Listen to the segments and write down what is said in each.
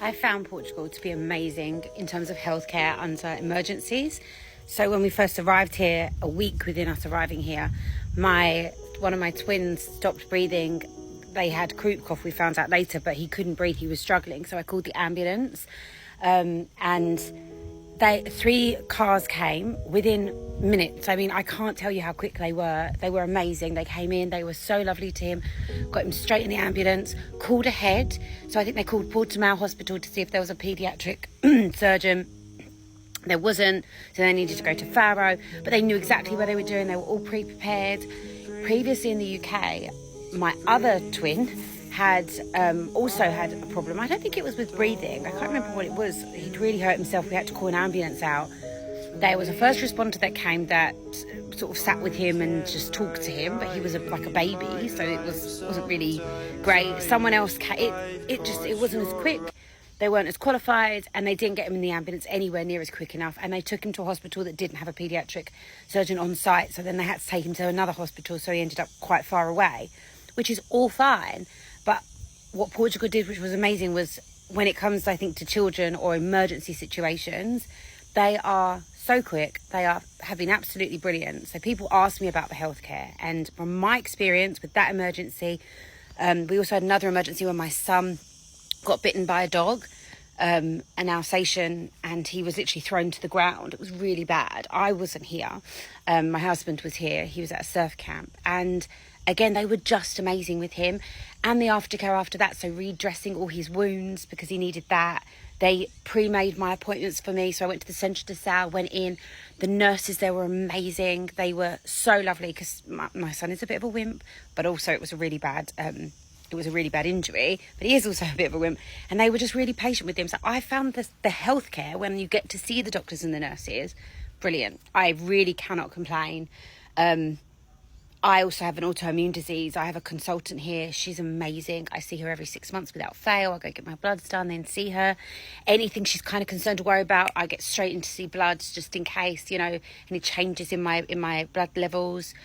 I found Portugal to be amazing in terms of healthcare under emergencies. So when we first arrived here, a week within us arriving here, one of my twins stopped breathing. They had croup cough, we found out later, but he couldn't breathe, he was struggling. So I called the ambulance, and 3 cars came within minutes. I mean, I can't tell you how quick they were. They were amazing. They came in, they were so lovely to him, got him straight in the ambulance, called ahead. So I think they called Portugal Hospital to see if there was a paediatric surgeon. There wasn't, so they needed to go to Faro, but they knew exactly what they were doing. They were all pre-prepared. Previously in the UK, my other twin had also had a problem. I don't think it was with breathing. I can't remember what it was. He'd really hurt himself. We had to call an ambulance out. There was a first responder that came that sort of sat with him and just talked to him, but he was like a baby, so it wasn't really great. Someone else came. It wasn't as quick. They weren't as qualified, and they didn't get him in the ambulance anywhere near as quick enough. And they took him to a hospital that didn't have a paediatric surgeon on site. So then they had to take him to another hospital. So he ended up quite far away, which is all fine. But what Portugal did, which was amazing, was when it comes, I think, to children or emergency situations, they are so quick. They have been absolutely brilliant. So people ask me about the healthcare, and from my experience with that emergency, we also had another emergency when my son got bitten by a dog, an Alsatian, and he was literally thrown to the ground. It was really bad. I wasn't here. My husband was here. He was at a surf camp, and again, they were just amazing with him, and the aftercare after that. So redressing all his wounds because he needed that. They pre-made my appointments for me. So I went to the Centre de Salle, went in. The nurses there were amazing. They were so lovely because my son is a bit of a wimp, but also it was a really bad injury, but he is also a bit of a wimp. And they were just really patient with him. So I found the healthcare, when you get to see the doctors and the nurses, brilliant. I really cannot complain. I also have an autoimmune disease. I have a consultant here. She's amazing. I see her every 6 months without fail. I go get my bloods done, then see her. Anything she's kind of concerned or worried about, I get straight in to see bloods just in case, any changes in my blood levels.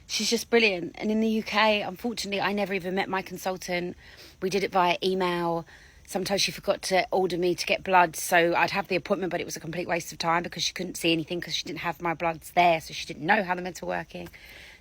She's just brilliant. And in the UK, unfortunately, I never even met my consultant. We did it via email. Sometimes she forgot to order me to get blood, so I'd have the appointment, but it was a complete waste of time because she couldn't see anything because she didn't have my bloods there, so she didn't know how the meds were working.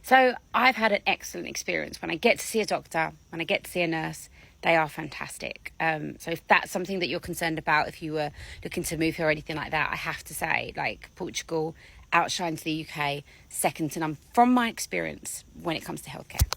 So I've had an excellent experience. When I get to see a doctor, when I get to see a nurse, they are fantastic. So if that's something that you're concerned about, if you were looking to move here or anything like that, I have to say, Portugal outshines the UK second to none from my experience when it comes to healthcare.